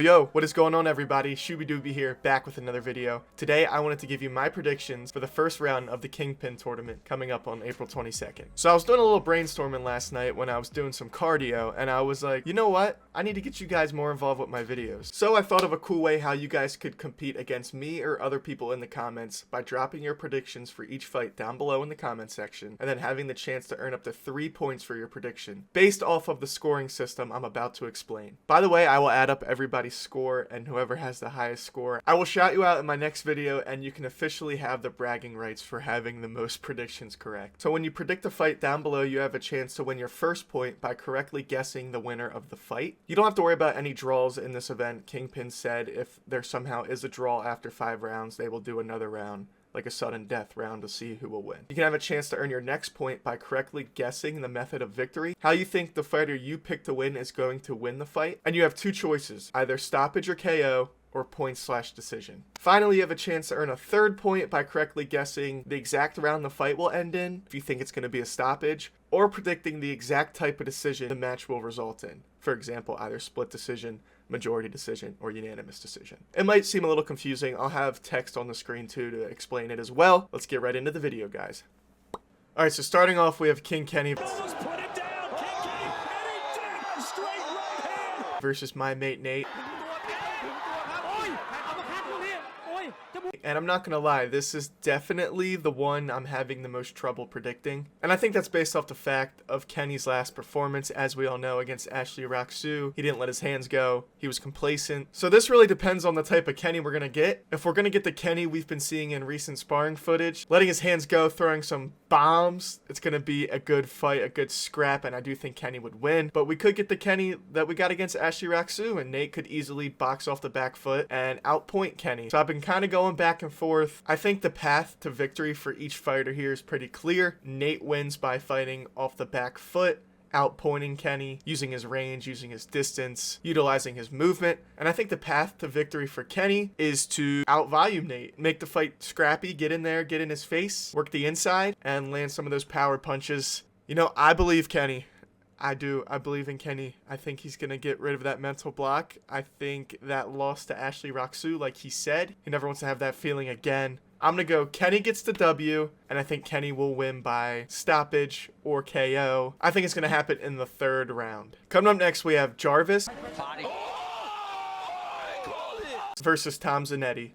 Yo, what is going on everybody? Shooby-Dooby here, back with another video. Today I wanted to give you my predictions for the first round of the KINGPYN tournament coming up on April 22nd. So I was doing a little brainstorming last night when I was doing some cardio, and I was like, you know what? I need to get you guys more involved with my videos. So I thought of a cool way how you guys could compete against me or other people in the comments by dropping your predictions for each fight down below in the comment section, and then having the chance to earn up to 3 points for your prediction, based off of the scoring system I'm about to explain. By the way, I will add up everybody's score, and whoever has the highest score, I will shout you out in my next video, and you can officially have the bragging rights for having the most predictions correct. So when you predict a fight down below, you have a chance to win your first point by correctly guessing the winner of the fight. You don't have to worry about any draws in this event. KINGPYN said if there somehow is a draw after 5 rounds, they will do another round, like a sudden death round, to see who will win. You can have a chance to earn your next point by correctly guessing the method of victory, how you think the fighter you pick to win is going to win the fight, and you have 2 choices, either stoppage or KO, or point/decision. Finally, you have a chance to earn a 3rd point by correctly guessing the exact round the fight will end in, if you think it's going to be a stoppage, or predicting the exact type of decision the match will result in. For example, either split decision, majority decision, or unanimous decision. It might seem a little confusing. I'll have text on the screen too to explain it as well. Let's get right into the video, guys. Alright, so starting off, we have King Kenny versus my mate Nate. And I'm not gonna lie, this is definitely the one I'm having the most trouble predicting. And I think that's based off the fact of Kenny's last performance. As we all know, against Ashley Raksu, he didn't let his hands go. He was complacent. So this really depends on the type of Kenny we're gonna get. If we're gonna get the Kenny we've been seeing in recent sparring footage, letting his hands go, throwing some bombs, it's gonna be a good fight, a good scrap, and I do think Kenny would win. But we could get the Kenny that we got against Ashley Raksu, and Nate could easily box off the back foot and outpoint Kenny. So I've been kind of going back and forth. I think the path to victory for each fighter here is pretty clear. Nate wins by fighting off the back foot, outpointing Kenny, using his range, using his distance, utilizing his movement. And I think the path to victory for Kenny is to outvalue Nate, make the fight scrappy, get in there, get in his face, work the inside, and land some of those power punches. You know, I believe Kenny. I do. I believe in Kenny. I think he's going to get rid of that mental block. I think that loss to Ashley Raksu, like he said, he never wants to have that feeling again. I'm going to go Kenny gets the W, and I think Kenny will win by stoppage or KO. I think it's going to happen in the 3rd round. Coming up next, we have Jarvis versus Tom Zanetti.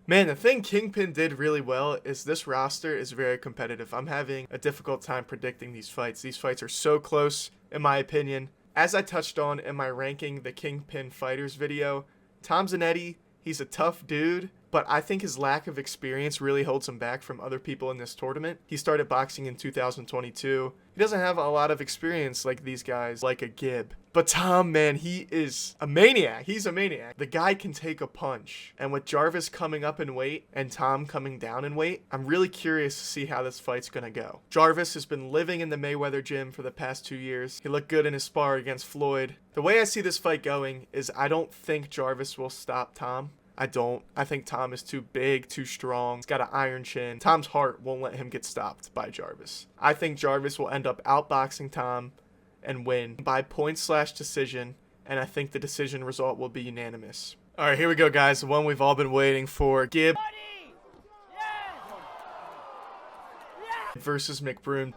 Man, the thing KINGPYN did really well is this roster is very competitive. I'm having a difficult time predicting these fights. These fights are so close, in my opinion. As I touched on in my ranking the KINGPYN fighters video, Tom Zanetti, he's a tough dude, but I think his lack of experience really holds him back from other people in this tournament. He started boxing in 2022. He doesn't have a lot of experience like these guys, like a GIB. But Tom, man, he is a maniac. He's a maniac. The guy can take a punch. And with Jarvis coming up in weight and Tom coming down in weight, I'm really curious to see how this fight's gonna go. Jarvis has been living in the Mayweather gym for the past 2 years. He looked good in his spar against Floyd. The way I see this fight going is I don't think Jarvis will stop Tom. I don't. I think Tom is too big, too strong. He's got an iron chin. Tom's heart won't let him get stopped by Jarvis. I think Jarvis will end up outboxing Tom and win by point/decision, and I think the decision result will be unanimous. All right, here we go, guys. The one we've all been waiting for. GIB versus McBroom.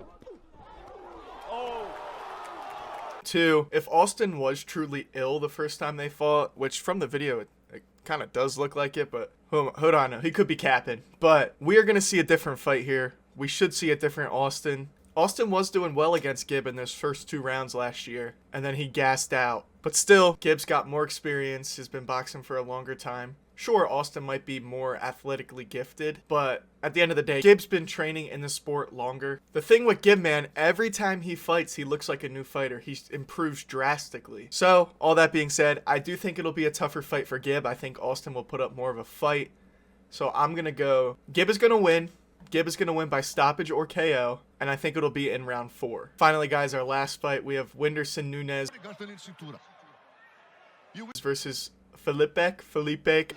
2. If Austin was truly ill the first time they fought, which from the video it kind of does look like it, but hold on, he could be capping. But we are going to see a different fight here. We should see a different Austin. Austin was doing well against GIB in those first 2 rounds last year, and then he gassed out. But still, GIB's got more experience, has been boxing for a longer time. Sure, Austin might be more athletically gifted, but at the end of the day, GIB's been training in the sport longer. The thing with GIB, man, every time he fights, he looks like a new fighter. He improves drastically. So, all that being said, I do think it'll be a tougher fight for GIB. I think Austin will put up more of a fight. So I'm going to go, GIB is going to win. GIB is going to win by stoppage or KO, and I think it'll be in round 4. Finally, guys, our last fight, we have Whindersson Nunes versus Felipe.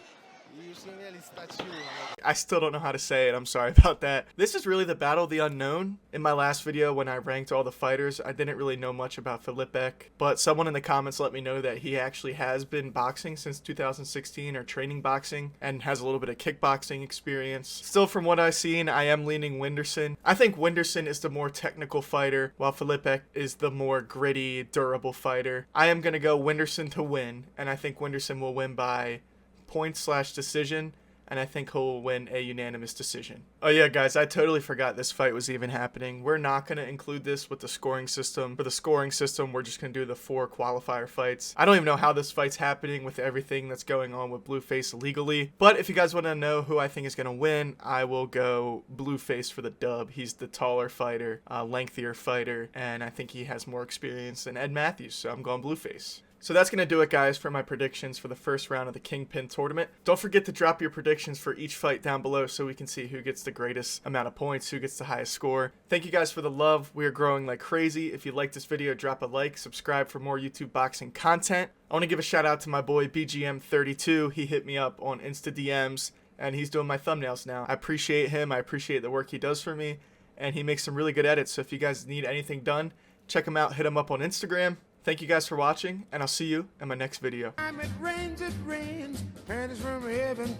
I still don't know how to say it. I'm sorry about that. This is really the battle of the unknown. In my last video, when I ranked all the fighters, I didn't really know much about Filipek, but someone in the comments let me know that he actually has been boxing since 2016 or training boxing and has a little bit of kickboxing experience. Still, from what I've seen, I am leaning Whindersson. I think Whindersson is the more technical fighter, while Filipek is the more gritty, durable fighter. I am going to go Whindersson to win, and I think Whindersson will win by point/decision, and I think he'll win a unanimous decision. Oh yeah, guys, I totally forgot this fight was even happening. We're not going to include this with the scoring system. For the scoring system, we're just going to do the 4 qualifier fights. I don't even know how this fight's happening with everything that's going on with Blueface legally. But if you guys want to know who I think is going to win, I will go Blueface for the dub. He's the taller fighter, lengthier fighter, and I think he has more experience than Ed Matthews, so I'm going Blueface. So that's going to do it, guys, for my predictions for the first round of the Kingpyn tournament. Don't forget to drop your predictions for each fight down below so we can see who gets the greatest amount of points, who gets the highest score. Thank you guys for the love. We are growing like crazy. If you like this video, drop a like, subscribe for more YouTube boxing content. I want to give a shout out to my boy BGM32. He hit me up on Insta DMs, and he's doing my thumbnails now. I appreciate him. I appreciate the work he does for me, and he makes some really good edits. So if you guys need anything done, check him out. Hit him up on Instagram. Thank you guys for watching, and I'll see you in my next video. It rains, panties from heaven.